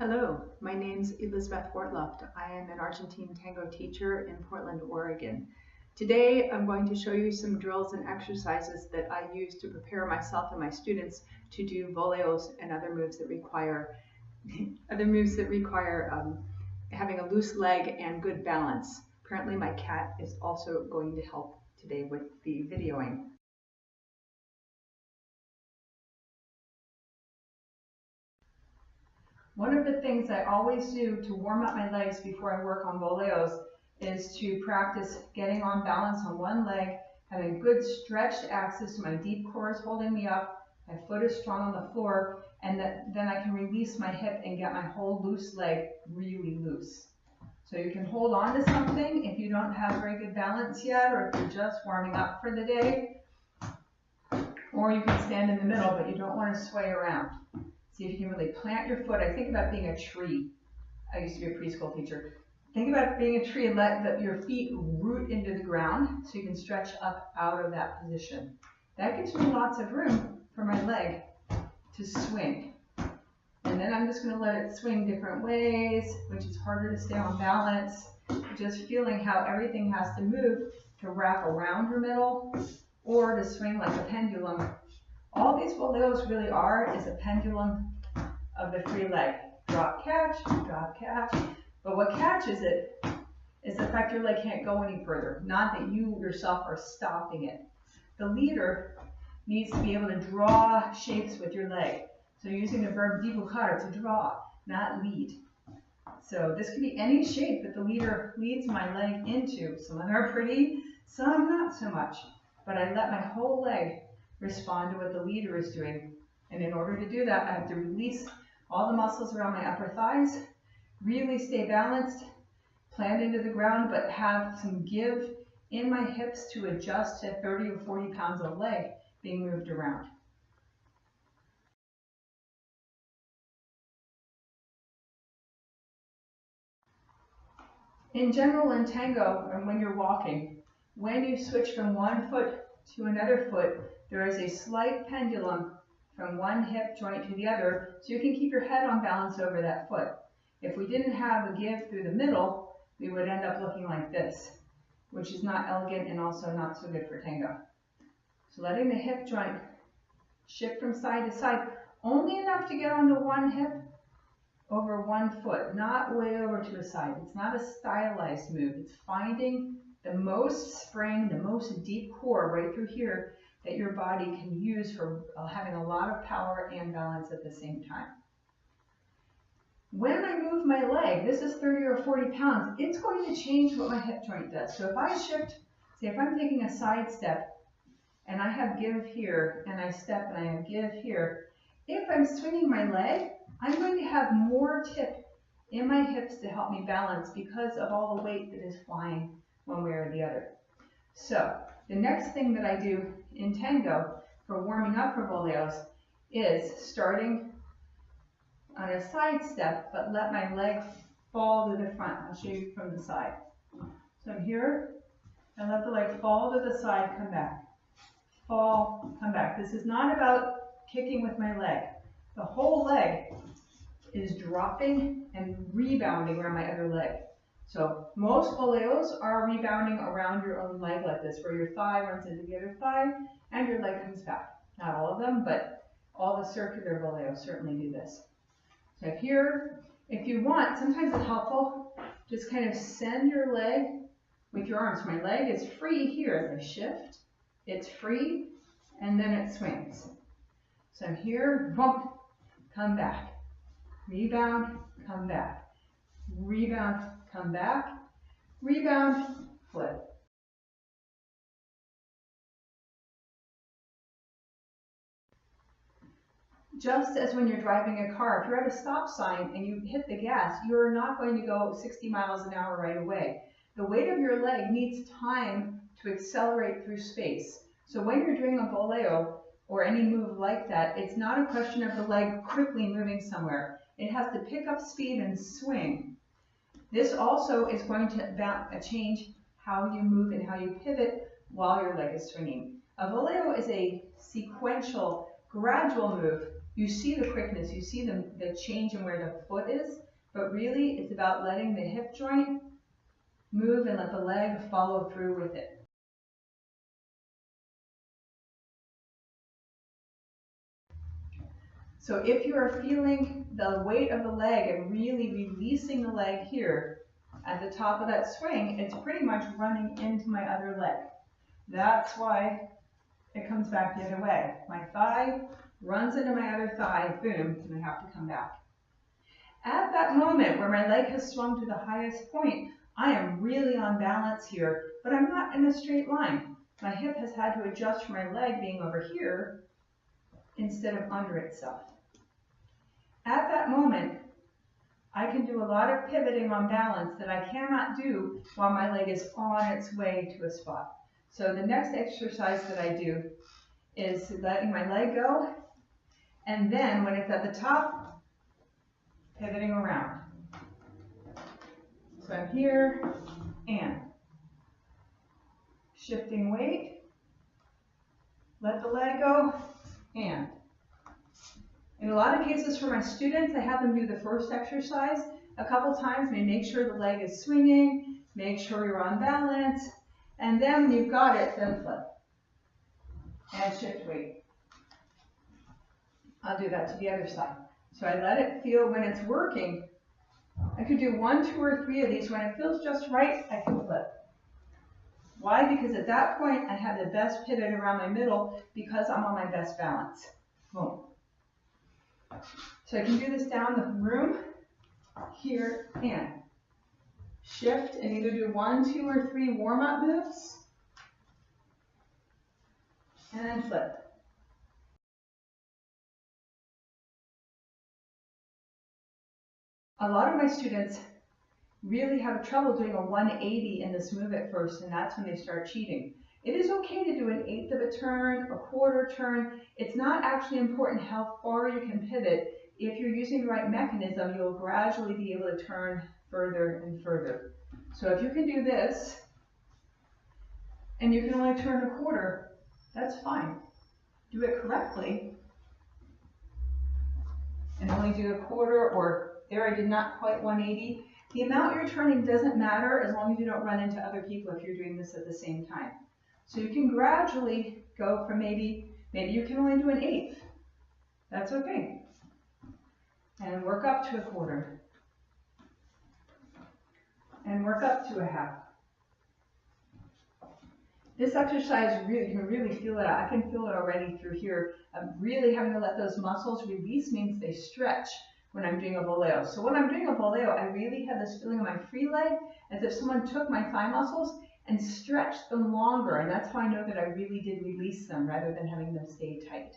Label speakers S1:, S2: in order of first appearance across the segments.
S1: Hello, my name's Elizabeth Wartluft. I am an Argentine tango teacher in Portland, Oregon. Today I'm going to show you some drills and exercises that I use to prepare myself and my students to do boleos and other moves that require having a loose leg and good balance. Apparently my cat is also going to help today with the videoing. One of the things I always do to warm up my legs before I work on boleos is to practice getting on balance on one leg, having good stretched axis so my deep core is holding me up, my foot is strong on the floor, and then I can release my hip and get my whole loose leg really loose. So you can hold on to something if you don't have very good balance yet, or if you're just warming up for the day, or you can stand in the middle, but you don't want to sway around. See if you can really plant your foot. I think about being a tree. I used to be a preschool teacher. Think about being a tree and let your feet root into the ground so you can stretch up out of that position. That gives me lots of room for my leg to swing. And then I'm just going to let it swing different ways, which is harder to stay on balance. Just feeling how everything has to move to wrap around your middle or to swing like a pendulum. All these boleos really are is a pendulum of the free leg. Drop, catch, but what catches it is the fact your leg can't go any further, not that you yourself are stopping it. The leader needs to be able to draw shapes with your leg. So using the verb dibujar, to draw, not lead. So this could be any shape that the leader leads my leg into. Some of them are pretty, some not so much. But I let my whole leg respond to what the leader is doing. And in order to do that, I have to release all the muscles around my upper thighs, really stay balanced, plant into the ground, but have some give in my hips to adjust to 30 or 40 pounds of leg being moved around. In general, in tango, and when you're walking, when you switch from one foot to another foot, there is a slight pendulum from one hip joint to the other, so you can keep your head on balance over that foot. If we didn't have a give through the middle, we would end up looking like this, which is not elegant and also not so good for tango. So letting the hip joint shift from side to side, only enough to get onto one hip over one foot, not way over to a side. It's not a stylized move. It's finding the most spring, the most deep core right through here that your body can use for having a lot of power and balance at the same time. When I move my leg, this is 30 or 40 pounds, it's going to change what my hip joint does. So if I shift, say if I'm taking a side step and I have give here and I step and I have give here, if I'm swinging my leg, I'm going to have more tip in my hips to help me balance because of all the weight that is flying one way or the other. So the next thing that I do in tango for warming up for boleos is starting on a side step, but let my leg fall to the front. I'll show you from the side. So I'm here, and let the leg fall to the side, come back. Fall, come back. This is not about kicking with my leg. The whole leg is dropping and rebounding around my other leg. So most boleos are rebounding around your own leg like this, where your thigh runs into the other thigh and your leg comes back. Not all of them, but all the circular boleos certainly do this. So here, if you want, sometimes it's helpful, just kind of send your leg with your arms. My leg is free here as I shift. It's free, and then it swings. So I'm here, bump, come back. Rebound, come back. Rebound, come back. Rebound, flip. Just as when you're driving a car, if you're at a stop sign and you hit the gas, you're not going to go 60 miles an hour right away. The weight of your leg needs time to accelerate through space. So when you're doing a boleo or any move like that, it's not a question of the leg quickly moving somewhere. It has to pick up speed and swing. This also is going to change how you move and how you pivot while your leg is swinging. A boleo is a sequential, gradual move You see the quickness, you see the change in where the foot is, but really it's about letting the hip joint move and let the leg follow through with it. So if you are feeling the weight of the leg and really releasing the leg here at the top of that swing, it's pretty much running into my other leg. That's why it comes back the other way. My thigh runs into my other thigh, boom, and I have to come back. At that moment where my leg has swung to the highest point, I am really on balance here, but I'm not in a straight line. My hip has had to adjust for my leg being over here instead of under itself. At that moment, I can do a lot of pivoting on balance that I cannot do while my leg is on its way to a spot. So the next exercise that I do is letting my leg go, and then when it's at the top, pivoting around. So I'm here and shifting weight, let the leg go, and in a lot of cases for my students, I have them do the first exercise a couple times. Make sure the leg is swinging, make sure you're on balance, and then when you've got it, then flip and shift weight. I'll do that to the other side. So I let it feel when it's working. I could do 1, 2, or 3 of these. When it feels just right, I can flip. Why? Because at that point, I have the best pivot around my middle because I'm on my best balance. Boom. So I can do this down the room, here, and shift and either do 1, 2, or 3 warm-up moves, and then flip. A lot of my students really have trouble doing a 180 in this move at first, and that's when they start cheating. It is okay to do an 1/8 of a turn, a 1/4 turn. It's not actually important how far you can pivot. If you're using the right mechanism, you'll gradually be able to turn further and further. So if you can do this, and you can only turn a 1/4, that's fine. Do it correctly, and only do a 1/4, or there I did not quite 180. The amount you're turning doesn't matter as long as you don't run into other people if you're doing this at the same time. So you can gradually go from maybe you can only do an 1/8. That's okay. And work up to a 1/4. And work up to a 1/2. This exercise, you can really feel it. I can feel it already through here. I'm really having to let those muscles release means they stretch when I'm doing a boleo. So when I'm doing a boleo, I really have this feeling of my free leg as if someone took my thigh muscles and stretched them longer. And that's how I know that I really did release them rather than having them stay tight.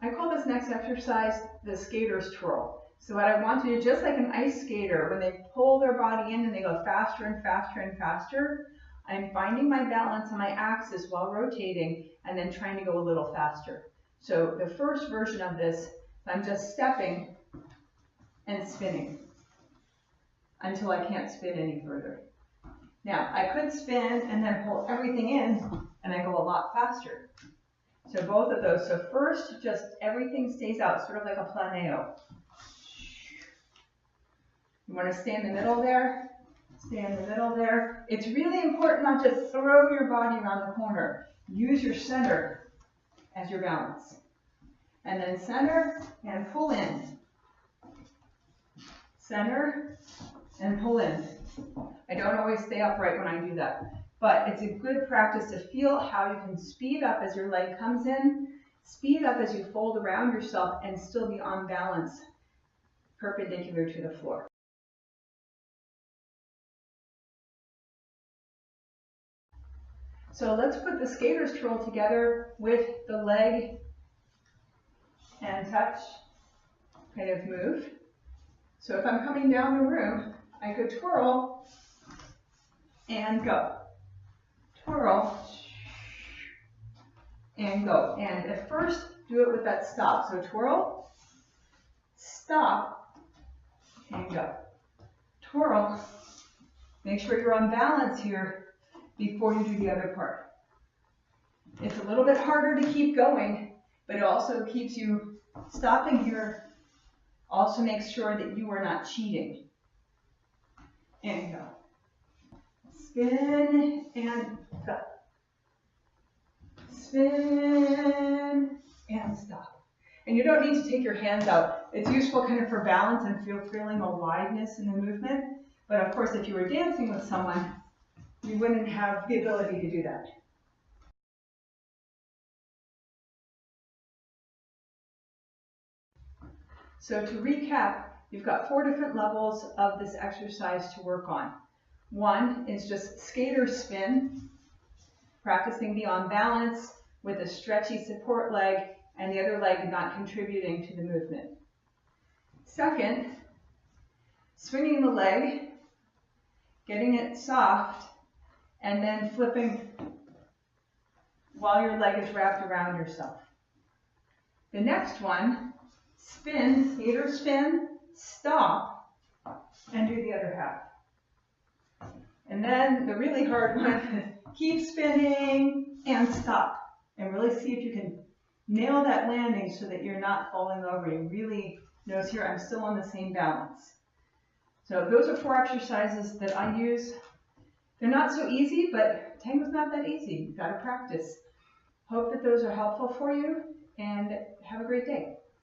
S1: I call this next exercise the skater's twirl. So what I want to do, just like an ice skater, when they pull their body in and they go faster and faster and faster, I'm finding my balance on my axis while rotating and then trying to go a little faster. So the first version of this, I'm just stepping and spinning until I can't spin any further. Now, I could spin and then pull everything in and I go a lot faster. So both of those. So first, just everything stays out, sort of like a planeo. You want to stay in the middle there. Stay in the middle there. It's really important not to throw your body around the corner. Use your center as your balance. And then center and pull in. Center and pull in. I don't always stay upright when I do that. But it's a good practice to feel how you can speed up as your leg comes in, speed up as you fold around yourself, and still be on balance perpendicular to the floor. So let's put the skater's twirl together with the leg and touch kind of move. So if I'm coming down the room, I could twirl and go. Twirl and go. And at first, do it with that stop. So twirl, stop, and go. Twirl. Make sure you're on balance here before you do the other part. It's a little bit harder to keep going, but it also keeps you stopping here. Also makes sure that you are not cheating. And go. Spin and stop. Spin and stop. And you don't need to take your hands out. It's useful kind of for balance and feeling a wideness in the movement. But of course, if you were dancing with someone, you wouldn't have the ability to do that. So to recap, you've got 4 different levels of this exercise to work on. One is just skater spin, practicing the on balance with a stretchy support leg and the other leg not contributing to the movement. Second, swinging the leg, getting it soft, and then flipping while your leg is wrapped around yourself. The next one, spin, skater spin, stop, and do the other half. And then the really hard one is keep spinning and stop. And really see if you can nail that landing so that you're not falling over. You really notice here I'm still on the same balance. So those are 4 exercises that I use. They're not so easy, but tango's not that easy. You've got to practice. Hope that those are helpful for you, and have a great day.